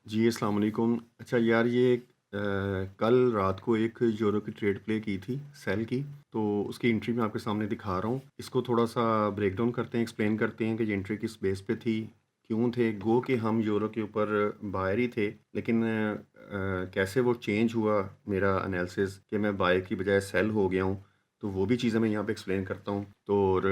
जी, अस्सलाम वालेकुम। अच्छा यार ये कल रात को एक यूरो की ट्रेड प्ले की थी, सेल की, तो उसकी एंट्री मैं आपके सामने दिखा रहा हूँ। इसको थोड़ा-सा ब्रेक डाउन करते हैं, एक्सप्लेन करते हैं कि ये एंट्री किस बेस पे थी, क्यों थे। गो कि हम यूरो के ऊपर बायर ही थे, लेकिन कैसे वो चेंज हुआ मेरा एनालिसिस कि मैं बाय की बजाय सेल हो गया हूँ, तो वो भी चीज़ें मैं यहाँ पे एक्सप्लेन करता हूँ। तो और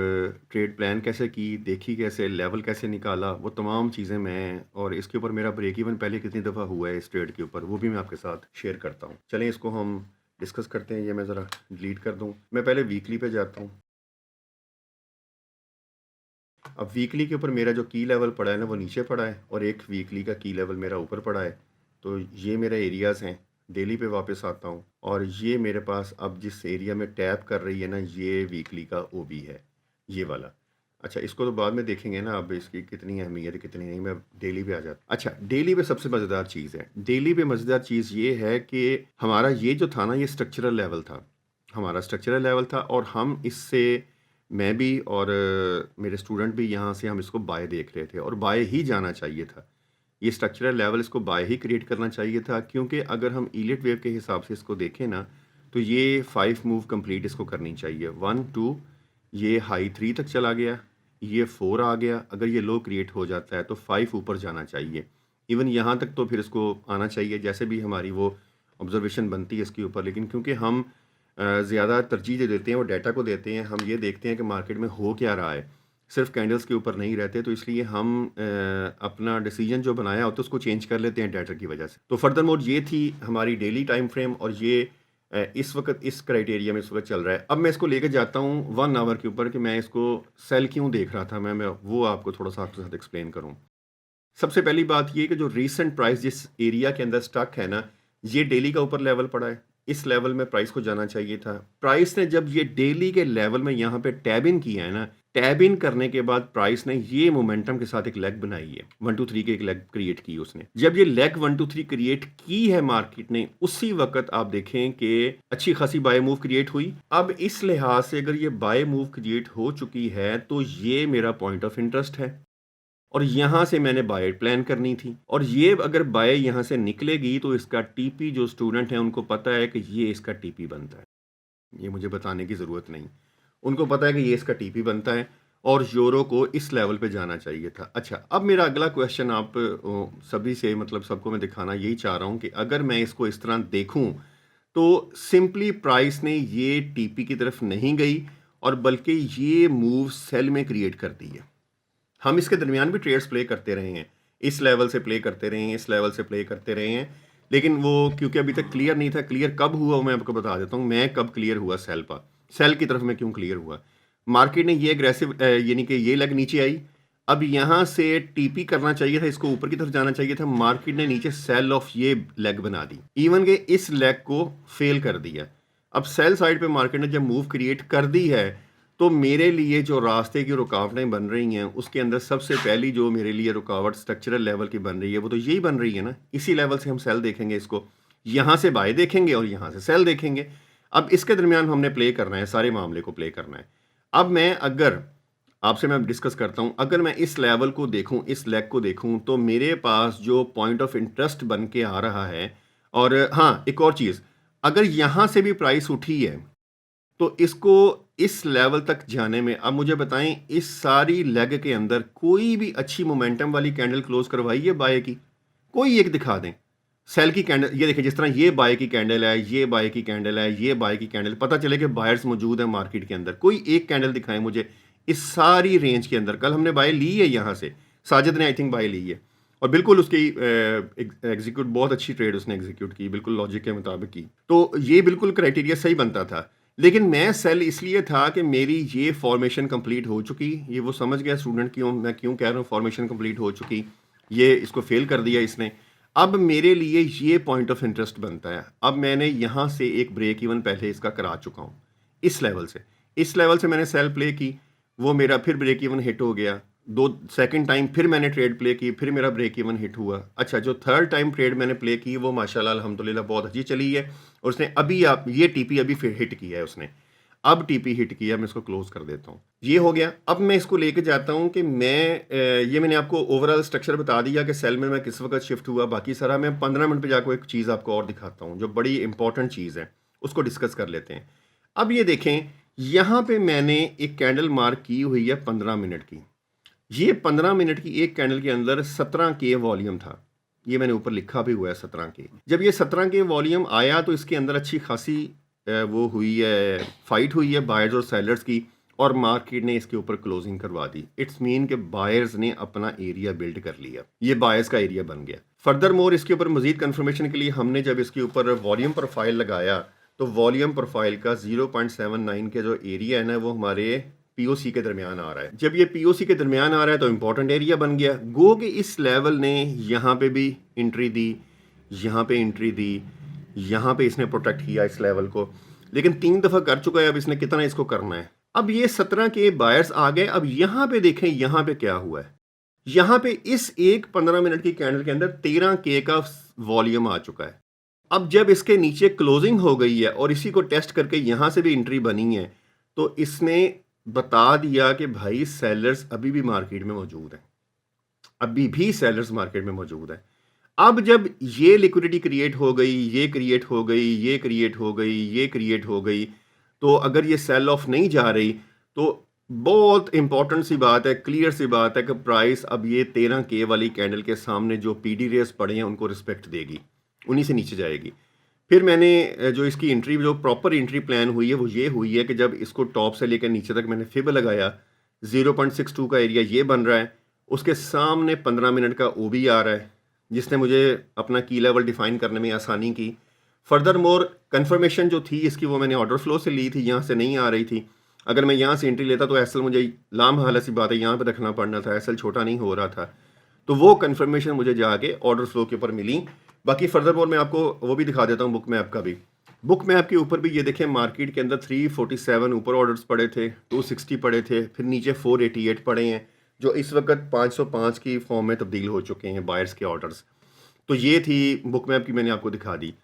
ट्रेड प्लान कैसे की, देखी कैसे, लेवल कैसे निकाला, वो तमाम चीज़ें मैं और इसके ऊपर मेरा ब्रेक इवन पहले कितनी दफ़ा हुआ है इस ट्रेड के ऊपर, वो भी मैं आपके साथ शेयर करता हूँ। चलें इसको हम डिस्कस करते हैं। ये मैं ज़रा डिलीट कर दूँ। मैं पहले वीकली पे जाता हूँ। अब वीकली के ऊपर मेरा जो की लेवल पड़ा है ना वो नीचे पड़ा है और एक वीकली का की लेवल मेरा ऊपर पड़ा है। तो ये मेरे एरियाज़ हैं। डेली पे वापस आता हूँ और ये मेरे पास अब जिस एरिया में टैप कर रही है ना, ये वीकली का ओबी है, ये वाला। अच्छा, इसको तो बाद में देखेंगे ना, अब इसकी कितनी अहमियत है कितनी नहीं। मैं डेली पे आ जाता। अच्छा, डेली पे सबसे मज़ेदार चीज़ है, डेली पे मज़ेदार चीज़ ये है कि हमारा ये जो था ना, ये स्ट्रक्चरल लेवल था। हमारा स्ट्रक्चरल लेवल था और हम इससे, मैं भी और मेरे स्टूडेंट भी यहाँ से हम इसको बाय देख रहे थे और बाय ही जाना चाहिए था। ये स्ट्रक्चरल लेवल इसको बाय ही क्रिएट करना चाहिए था, क्योंकि अगर हम ईलियट वेव के हिसाब से इसको देखें ना, तो ये 5 मूव कंप्लीट इसको करनी चाहिए। 1 2, ये हाई 3 तक चला गया, ये 4 आ गया। अगर ये लो क्रिएट हो जाता है तो 5 ऊपर जाना चाहिए। इवन यहाँ तक तो फिर इसको आना चाहिए, जैसे भी हमारी वो ऑब्जर्वेशन बनती है इसके ऊपर। लेकिन क्योंकि हम ज़्यादा तरजीह जो देते हैं वो डाटा को देते हैं, हम ये देखते हैं कि मार्केट में हो क्या रहा है, सिर्फ कैंडल्स के ऊपर नहीं रहते, तो इसलिए हम अपना डिसीजन जो बनाया होता है उसको चेंज कर लेते हैं डाटा की वजह से। तो फर्दर मोड ये थी हमारी डेली टाइम फ्रेम और ये इस वक्त इस क्राइटेरिया में इस वक्त चल रहा है। अब मैं इसको लेकर जाता हूँ 1 आवर के ऊपर कि मैं इसको सेल क्यों देख रहा था, मैं वो आपको थोड़ा सा आपके साथ एक्सप्लेन करूँ। सबसे पहली बात ये कि जो रीसेंट प्राइस जिस एरिया के अंदर स्टक है ना, ये डेली का ऊपर लेवल पड़ा है। इस लेवल में प्राइस को जाना चाहिए था। प्राइस ने जब ये डेली के लेवल में यहाँ पे टैब इन किया है ना, टैब इन करने के बाद प्राइस ने ये मोमेंटम के साथ एक लेग बनाई है। 1 2 3 की एक लेग क्रिएट की उसने। जब ये लेग 1 2 3 क्रिएट की है मार्केट ने, उसी वक़्त आप देखें कि अच्छी खासी बाय मूव क्रिएट हुई। अब इस लिहाज से अगर ये बाय मूव क्रिएट हो चुकी है, तो ये मेरा पॉइंट ऑफ इंटरेस्ट है। और यहाँ से मैंने बाय प्लान करनी थी और ये अगर बाय यहाँ से निकलेगी तो इसका टीपी, जो स्टूडेंट हैं उनको पता है कि ये इसका टीपी बनता है। ये मुझे बताने की ज़रूरत नहीं। उनको पता है कि ये इसका टीपी बनता है और यूरो को इस लेवल पे जाना चाहिए था। अच्छा, अब मेरा अगला क्वेश्चन आप सभी से, मतलब सबको मैं दिखाना यही चाह रहा हूँ कि अगर मैं इसको इस तरह देखूँ, तो सिंपली प्राइस ने ये टीपी की तरफ नहीं गई और बल्कि ये मूव सेल में क्रिएट कर दी है। हम इसके दरमियान भी ट्रेड्स प्ले करते रहे हैं, इस लेवल से प्ले करते रहे हैं, इस लेवल से प्ले करते रहे हैं, लेकिन वो क्योंकि अभी तक क्लियर नहीं था। क्लियर कब हुआ वो मैं आपको बता देता हूँ। मैं कब क्लियर हुआ सेल पर, सेल की तरफ मैं क्यों क्लियर हुआ। मार्केट ने ये एग्रेसिव यानी कि ये लेग नीचे आई, अब यहाँ से टीपी करना चाहिए था, इसको ऊपर की तरफ जाना चाहिए था। मार्केट ने नीचे सेल ऑफ ये लेग बना दी, इवन के इस लेग को फेल कर दिया। अब सेल साइड पे मार्केट ने जब मूव क्रिएट कर दी है, तो मेरे लिए जो रास्ते की रुकावटें बन रही हैं, उसके अंदर सबसे पहली जो मेरे लिए रुकावट स्ट्रक्चरल लेवल की बन रही है, वो तो यही बन रही है ना। इसी लेवल से हम सेल देखेंगे, इसको यहाँ से बाय देखेंगे और यहाँ से सेल देखेंगे। अब इसके दरमियान हमने प्ले करना है, सारे मामले को प्ले करना है। अब मैं अगर आपसे मैं डिस्कस करता हूँ, अगर मैं इस लेवल को देखूँ, इस लेग को देखूँ, तो मेरे पास जो पॉइंट ऑफ इंटरेस्ट बन के आ रहा है। और हाँ, एक और चीज़, अगर यहाँ से भी प्राइस उठी है तो इसको इस लेवल तक जाने में, अब मुझे बताएं, इस सारी लेग के अंदर कोई भी अच्छी मोमेंटम वाली कैंडल क्लोज करवाई है बाय की? कोई एक दिखा दें। सेल की कैंडल ये देखिए, जिस तरह ये बाय की कैंडल है, ये बाय की कैंडल है, ये बाय की कैंडल, पता चले कि बायर्स मौजूद है मार्केट के अंदर। कोई एक कैंडल दिखाएं मुझे इस सारी रेंज के अंदर। कल हमने बाय ली है यहाँ से, साजिद ने आई थिंक बाय ली है और बिल्कुल उसकी एग्जीक्यूट, बहुत अच्छी ट्रेड उसने एग्जीक्यूट की, बिल्कुल लॉजिक के मुताबिक की। तो ये बिल्कुल क्राइटेरिया सही बनता था। लेकिन मैं सेल इसलिए था कि मेरी ये फॉर्मेशन कंप्लीट हो चुकी। ये वो समझ गया स्टूडेंट, क्यों मैं क्यों कह रहा हूँ फॉर्मेशन कंप्लीट हो चुकी, ये इसको फेल कर दिया इसने। अब मेरे लिए ये पॉइंट ऑफ इंटरेस्ट बनता है। अब मैंने यहाँ से एक ब्रेक इवन पहले इसका करा चुका हूँ, इस लेवल से। इस लेवल से मैंने सेल प्ले की, वो मेरा फिर ब्रेक इवन हिट हो गया। दो सेकंड टाइम फिर मैंने ट्रेड प्ले की, फिर मेरा ब्रेक इवन हिट हुआ। अच्छा, जो थर्ड टाइम ट्रेड मैंने प्ले की वो माशाल्लाह अल्हम्दुलिल्लाह बहुत अच्छी चली है और उसने अभी आप ये टीपी अभी फिर हिट किया है उसने। अब टीपी हिट किया, मैं इसको क्लोज कर देता हूँ। ये हो गया। अब मैं इसको लेके जाता हूँ कि ये मैंने आपको ओवरऑल स्ट्रक्चर बता दिया कि सेल में मैं किस वक्त शिफ्ट हुआ। बाकी सारा मैं 15 मिनट पे जाकर एक चीज़ आपको और दिखाता हूँ जो बड़ी इंपॉर्टेंट चीज़ है, उसको डिस्कस कर लेते हैं। अब ये देखें, यहाँ पे मैंने एक कैंडल मार्क की हुई है 15 मिनट की। ये 15 मिनट की एक कैंडल के अंदर 17 के वॉल्यूम था। ये मैंने ऊपर लिखा भी हुआ है 17 के। जब ये 17 के वॉल्यूम आया तो इसके अंदर अच्छी खासी वो हुई है, फाइट हुई है बायर्स और सेलर्स की, और मार्केट ने इसके ऊपर क्लोजिंग करवा दी। इट्स मीन कि बायर्स ने अपना एरिया बिल्ड कर लिया, ये बायर्स का एरिया बन गया। फर्दर मोर इसके ऊपर मजीद कंफर्मेशन के लिए हमने जब इसके ऊपर वॉल्यूम प्रोफाइल लगाया तो वॉल्यूम प्रोफाइल का 0.79 के जो एरिया है ना, वो हमारे पीओसी के दरमियान आ रहा है। जब ये पीओसी के दरमियान आ रहा है तो इंपॉर्टेंट एरिया बन गया। गो कि इस लेवल ने यहाँ पे भी एंट्री दी, यहाँ पे एंट्री दी, यहाँ पे इसने प्रोटेक्ट किया इस लेवल को, लेकिन 3 दफ़ा कर चुका है। अब इसने कितना इसको करना है। अब ये 17 के बायर्स आ गए। अब यहाँ पे देखें, यहाँ पे क्या हुआ है। यहाँ पे इस एक 15 मिनट की कैंडल के अंदर 13 के का वॉल्यूम आ चुका है। अब जब इसके नीचे क्लोजिंग हो गई है और इसी को टेस्ट करके यहाँ से भी एंट्री बनी है, तो इसने बता दिया कि भाई सेलर्स अभी भी मार्केट में मौजूद हैं, अभी भी सेलर्स मार्केट में मौजूद हैं। अब जब ये लिक्विडिटी क्रिएट हो गई, ये क्रिएट हो गई, ये क्रिएट हो गई, ये क्रिएट हो गई, तो अगर ये सेल ऑफ नहीं जा रही तो बहुत इंपॉर्टेंट सी बात है, क्लियर सी बात है कि प्राइस अब ये 13 के वाली कैंडल के सामने जो पीडी रेस पड़े हैं उनको रिस्पेक्ट देगी, उन्हीं से नीचे जाएगी। फिर मैंने जो इसकी एंट्री, जो प्रॉपर एंट्री प्लान हुई है वो ये हुई है कि जब इसको टॉप से लेकर नीचे तक मैंने फिब लगाया, 0.62 का एरिया ये बन रहा है, उसके सामने 15 मिनट का ओबी आ रहा है जिसने मुझे अपना की लेवल डिफाइन करने में आसानी की। फर्दर मोर कन्फर्मेशन जो थी इसकी वो मैंने ऑर्डर फ्लो से ली थी, यहाँ से नहीं आ रही थी। अगर मैं यहाँ से एंट्री लेता तो एसएल मुझे लाम हालत सी बात है यहाँ पे रखना पड़ना था, एसएल छोटा नहीं हो रहा था। तो वो कन्फर्मेशन मुझे जाके ऑर्डर फ्लो के ऊपर मिली। बाकी फर्दर मोर मैं आपको वो भी दिखा देता हूँ बुक मैप का भी। बुक मैप के ऊपर भी ये देखें, मार्केट के अंदर 347 ऊपर ऑर्डर्स पड़े थे, 260 पड़े थे, फिर नीचे 488 पड़े हैं जो इस वक्त 505 की फॉर्म में तब्दील हो चुके हैं बायर्स के ऑर्डर्स। तो ये थी बुक मैप की, मैंने आपको दिखा दी।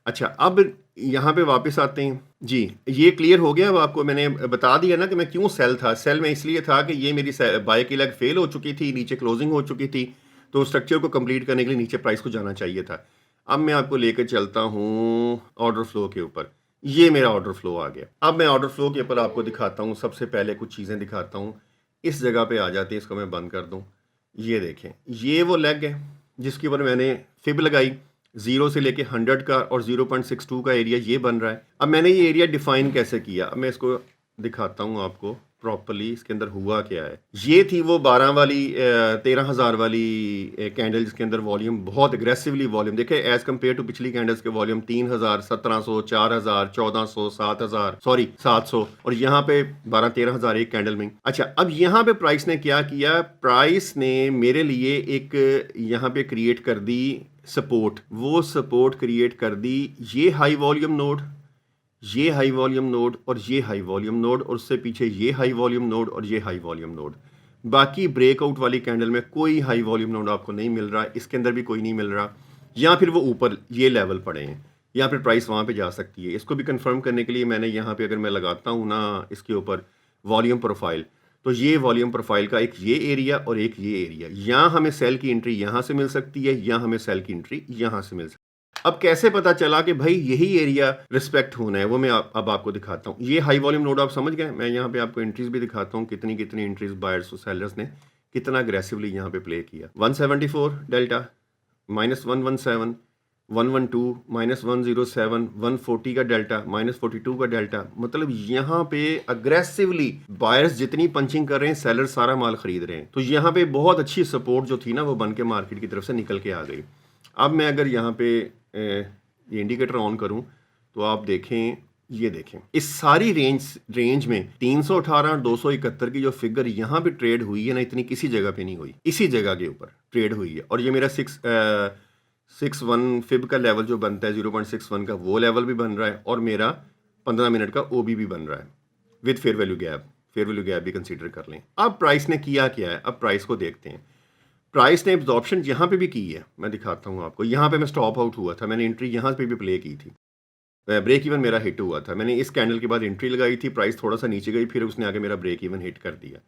अच्छा, अब यहाँ पे वापस आते हैं जी। ये क्लियर हो गया। अब आपको मैंने बता दिया ना कि मैं क्यों सेल था। सेल में इसलिए था कि ये मेरी बाय की लेग फेल हो चुकी थी, नीचे क्लोजिंग हो चुकी थी, तो स्ट्रक्चर को कंप्लीट करने के लिए नीचे प्राइस को जाना चाहिए था। अब मैं आपको लेकर चलता हूँ ऑर्डर फ्लो के ऊपर। ये मेरा ऑर्डर फ्लो आ गया। अब मैं ऑर्डर फ्लो के ऊपर आपको दिखाता हूँ। सबसे पहले कुछ चीज़ें दिखाता हूँ। इस जगह पे आ जाती है, इसको मैं बंद कर दूँ। ये देखें, ये वो लेग है जिसके ऊपर मैंने फिब लगाई, 0 से लेके 100 का और 0.62 का एरिया ये बन रहा है। अब मैंने ये एरिया डिफाइन कैसे किया, अब मैं इसको दिखाता हूँ आपको प्रॉपर्ली इसके अंदर हुआ क्या है। ये थी वो 12 वाली 13,000 वाली कैंडल जिसके अंदर वॉल्यूम बहुत एग्रेसिवली वॉल्यूम देखे एज कम्पेयर टू पिछली कैंडल्स के वॉल्यूम 3,000, 1,700, 4,000, 1,400, 7,000, सॉरी 700, और यहाँ पे 12-13,000 एक कैंडल में। अच्छा, अब यहाँ पे प्राइस ने क्या किया, प्राइस ने मेरे लिए एक यहाँ पे क्रिएट कर दी सपोर्ट। वो सपोर्ट क्रिएट कर दी ये हाई वॉल्यूम नोड, ये हाई वॉल्यूम नोड और ये हाई वॉल्यूम नोड, और उससे पीछे ये हाई वॉल्यूम नोड और ये हाई वॉल्यूम नोड। बाकी ब्रेकआउट वाली कैंडल में कोई हाई वॉल्यूम नोड आपको नहीं मिल रहा, इसके अंदर भी कोई नहीं मिल रहा, या फिर वो ऊपर ये लेवल पड़े हैं, या फिर प्राइस वहाँ पे जा सकती है। इसको भी कंफर्म करने के लिए मैंने यहाँ पे अगर मैं लगाता हूँ ना इसके ऊपर वॉल्यूम प्रोफाइल, तो ये वॉल्यूम प्रोफाइल का एक ये एरिया और एक ये एरिया, यहाँ हमें सेल की एंट्री यहाँ से मिल सकती है, यहाँ हमें सेल की एंट्री यहाँ से मिल सकती है। अब कैसे पता चला कि भाई यही एरिया रिस्पेक्ट होना है, वो मैं अब आपको दिखाता हूँ। ये हाई वॉल्यूम नोड आप समझ गए। मैं यहाँ पे आपको एंट्रीज भी दिखाता हूँ, कितनी कितनी एंट्रीज बायर्स और सेलर्स ने कितना अग्रेसिवली यहाँ पे प्ले किया। 174 डेल्टा, -117, 112, -107, 140 का डेल्टा, -42 का डेल्टा। मतलब यहाँ पे अग्रेसिवली बायर्स जितनी पंचिंग कर रहे हैं, सेलर्स सारा माल खरीद रहे हैं। तो यहाँ पे बहुत अच्छी सपोर्ट जो थी ना वो बन के मार्केट की तरफ से निकल के आ गई। अब मैं अगर यहाँ पे ये इंडिकेटर ऑन करूं तो आप देखें, ये देखें इस सारी रेंज में 318 और 271 की जो फिगर यहाँ पे ट्रेड हुई है ना, इतनी किसी जगह पे नहीं हुई, इसी जगह के ऊपर ट्रेड हुई है। और ये मेरा 6.1 फिब का लेवल जो बनता है 0.61 का, वो लेवल भी बन रहा है, और मेरा 15 मिनट का ओबी भी बन रहा है विद फेयर वैल्यू गैप भी कंसीडर कर लें। अब प्राइस ने किया क्या है, अब प्राइस को देखते हैं। प्राइस ने एब्जॉर्प्शन यहाँ पे भी की है, मैं दिखाता हूँ आपको। यहाँ पे मैं स्टॉप आउट हुआ था, मैंने एंट्री यहाँ पे भी प्ले की थी। ब्रेक इवन मेरा हिट हुआ था। मैंने इस कैंडल के बाद एंट्री लगाई थी, प्राइस थोड़ा-सा नीचे गई, फिर उसने आके मेरा ब्रेक इवन हिट कर दिया।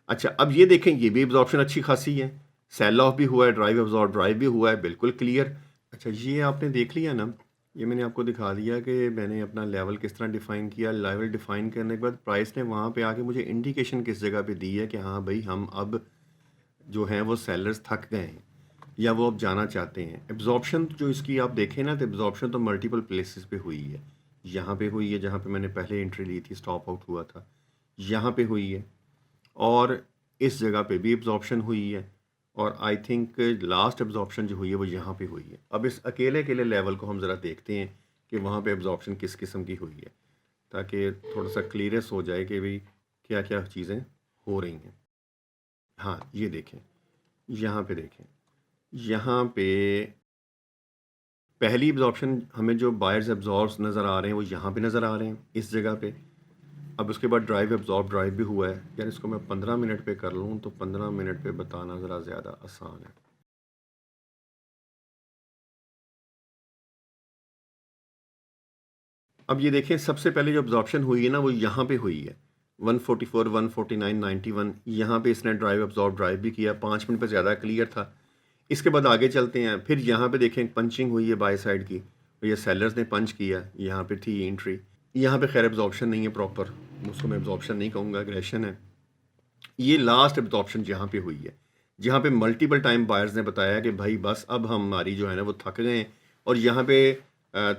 अच्छा, अब ये देखें, ये भी एब्ज़ॉर्प्शन अच्छी खासी है, सेल ऑफ भी हुआ है, ड्राइव भी हुआ है, बिल्कुल क्लियर। अच्छा, ये आपने देख लिया ना, ये मैंने आपको दिखा दिया कि मैंने अपना लेवल किस तरह डिफ़ाइन किया। लेवल डिफ़ाइन करने के बाद प्राइस ने वहाँ पे आके मुझे इंडिकेशन किस जगह पे दी है कि हाँ भाई, हम अब जो हैं वो सेलर्स थक गए हैं या वो अब जाना चाहते हैं। एब्ज़ॉर्प्शन जो इसकी आप देखें ना, तो एब्ज़ॉर्प्शन तो मल्टीपल प्लेसेस पे हुई है। यहाँ पे हुई है जहाँ पे मैंने पहले एंट्री ली थी, स्टॉप आउट हुआ था, यहाँ पे हुई है, और इस जगह पे भी एब्ज़ॉर्प्शन हुई है, और आई थिंक लास्ट एब्ज़ॉर्प्शन जो हुई है वो यहाँ पे हुई है। अब इस अकेले लेवल को हम ज़रा देखते हैं कि वहाँ पे एब्ज़ॉर्प्शन किस किस्म की हुई है, ताकि थोड़ा-सा क्लियरेंस हो जाए कि भई क्या-क्या चीज़ें हो रही हैं। हाँ, ये देखें, यहाँ पे देखें, यहाँ पे पहली एब्ज़ॉर्प्शन हमें जो बायर्स एब्ज़ॉर्ब्स नज़र आ रहे हैं वो यहाँ पे नज़र आ रहे हैं, इस जगह पे। अब उसके बाद ड्राइव भी हुआ है। यार इसको मैं 15 मिनट पे कर लूँ तो 15 मिनट पे बताना ज़रा ज़्यादा आसान है। अब ये देखें, सबसे पहले जो एब्ज़ॉर्प्शन हुई है ना वो यहाँ पे हुई है। 144, 149, 91, यहाँ पे इसने ड्राइव भी किया, 5 मिनट पे ज़्यादा क्लियर था। इसके बाद आगे चलते हैं, फिर यहाँ पे देखें पंचिंग हुई है बाय साइड की, तो ये सेलर्स ने पंच किया, यहाँ पे थी एंट्री। यहाँ पे खैर एब्ज़ॉर्प्शन नहीं है प्रॉपर, उसको मैं एब्ज़ॉर्प्शन नहीं कहूँगा, एग्रेशन है। ये लास्ट एब्ज़ॉर्प्शन जहाँ पे हुई है, जहाँ पे मल्टीपल टाइम बायर्स ने बताया कि भाई बस अब हमारी जो है ना वो थक गए हैं, और यहाँ पे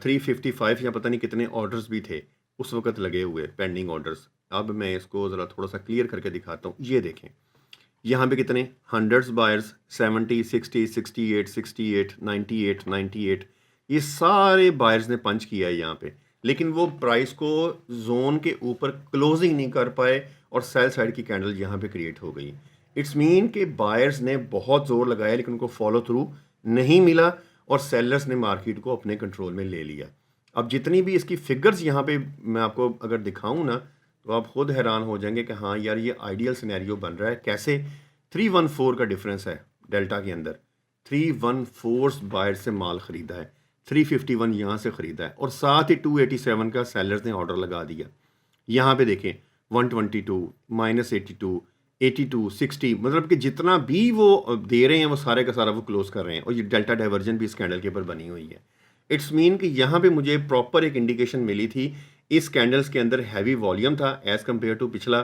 355 या पता नहीं कितने ऑर्डर्स भी थे उस वक़्त लगे हुए, पेंडिंग ऑर्डर्स। अब मैं इसको ज़रा थोड़ा-सा क्लियर करके दिखाता हूँ। ये देखें, यहाँ पे कितने हंड्रेड्स बायर्स, 70, 60, 68, 68, 98, 98, ये सारे बायर्स ने पंच किया है यहाँ पे, लेकिन वो प्राइस को जोन के ऊपर क्लोजिंग नहीं कर पाए, और सेल साइड की कैंडल यहाँ पे क्रिएट हो गई। इट्स मीन कि बायर्स ने बहुत जोर लगाया लेकिन उनको फॉलो थ्रू नहीं मिला, और सेलर्स ने मार्केट को अपने कंट्रोल में ले लिया। अब जितनी भी इसकी फिगर्स यहाँ पे मैं आपको अगर दिखाऊं ना, तो आप खुद हैरान हो जाएंगे कि हाँ यार, ये आइडियल सिनेरियो बन रहा है। कैसे? 314 का डिफरेंस है डेल्टा के अंदर, 314 बायर से माल खरीदा है, 351 यहाँ से खरीदा है, और साथ ही 287 का सेलर्स ने ऑर्डर लगा दिया। यहाँ पे देखें 122, -82, 82, 60, मतलब कि जितना भी वो दे रहे हैं वो सारे का सारा वो क्लोज कर रहे हैं, और ये डेल्टा डाइवर्जन भी इस कैंडल के ऊपर बनी हुई है। इट्स मीन कि यहाँ पे मुझे प्रॉपर एक इंडिकेशन मिली थी। इस कैंडल्स के अंदर हैवी वॉल्यूम था एज़ कम्पेयर टू पिछला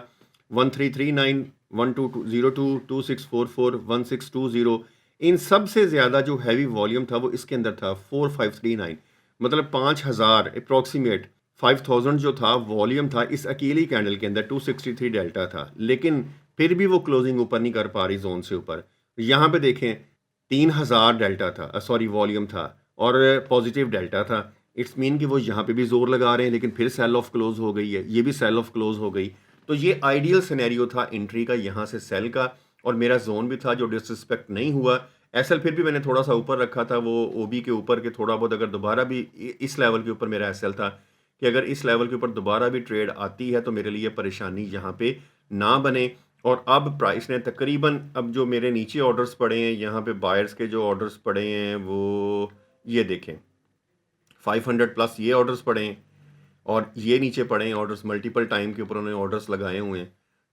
1339, 1202, 2644, 1620। इन सब से ज़्यादा जो हैवी वॉल्यूम था वो इसके अंदर था 4539, मतलब 5000 अप्रॉक्सीमेट 5000 जो था वॉल्यूम था इस अकेली कैंडल के अंदर। 263 डेल्टा था, लेकिन फिर भी वो क्लोजिंग ऊपर नहीं कर पा रही जोन से ऊपर। यहाँ पे देखें 3000 डेल्टा था, सॉरी वॉल्यूम था, और पॉजिटिव डेल्टा था। इट्स मीन कि वो यहाँ पे भी जोर लगा रहे हैं, लेकिन फिर सेल ऑफ क्लोज हो गई है, ये भी सेल ऑफ क्लोज हो गई। तो ये आइडियल सिनेरियो था एंट्री का, यहाँ से सेल का, और मेरा जोन भी था जो डिसरिस्पेक्ट नहीं हुआ। एसएल फिर भी मैंने थोड़ा सा ऊपर रखा था, वो ओबी के ऊपर के थोड़ा बहुत, अगर दोबारा भी इस लेवल के ऊपर मेरा एसएल था कि अगर इस लेवल के ऊपर दोबारा भी ट्रेड आती है तो मेरे लिए परेशानी यहाँ पे ना बने। और अब प्राइस ने तकरीबन, अब जो मेरे नीचे ऑर्डर्स पड़े हैं यहाँ पे बायर्स के जो ऑर्डर्स पड़े हैं वो ये देखें, 500 प्लस ये ऑर्डर्स पड़े हैं, और ये नीचे पड़े हैं ऑर्डर्स, मल्टीपल टाइम के ऊपर उन्होंने ऑर्डर्स लगाए हुए हैं।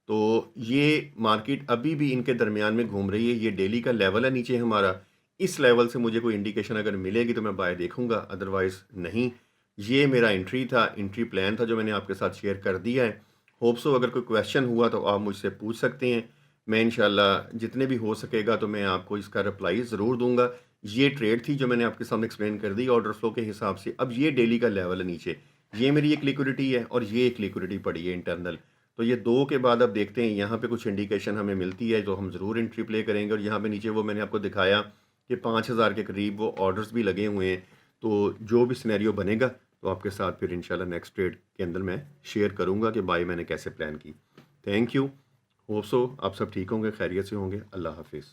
तो ये मार्केट अभी भी इनके दरमियान में घूम रही है। ये डेली का लेवल है नीचे हमारा, इस लेवल से मुझे कोई इंडिकेशन अगर मिलेगी तो मैं बाय देखूंगा, अदरवाइज नहीं। ये मेरा एंट्री था, एंट्री प्लान था जो मैंने आपके साथ शेयर कर दिया है। होप सो अगर कोई क्वेश्चन हुआ तो आप मुझसे पूछ सकते हैं, मैं इंशाल्लाह जितने भी हो सकेगा तो मैं आपको इसका रिप्लाई ज़रूर दूंगा। ये ट्रेड थी जो मैंने आपके सामने एक्सप्लेन कर दी ऑर्डर फ्लो के हिसाब से। अब ये डेली का लेवल है नीचे, ये मेरी एक लिक्विडिटी है और ये एक लिक्विडिटी पड़ी है इंटरनल। तो ये दो के बाद अब देखते हैं, यहाँ पे कुछ इंडिकेशन हमें मिलती है तो हम ज़रूर एंट्री प्ले करेंगे। और यहाँ पे नीचे वो मैंने आपको दिखाया कि 5000 के करीब वो ऑर्डर्स भी लगे हुए हैं। तो जो भी सिनेरियो बनेगा तो आपके साथ फिर इंशाल्लाह नेक्स्ट ट्रेड के अंदर मैं शेयर करूँगा कि बाय मैंने कैसे प्लान की। Thank you. होप सो आप सब ठीक होंगे, खैरियत से होंगे। अल्लाह हाफिज़।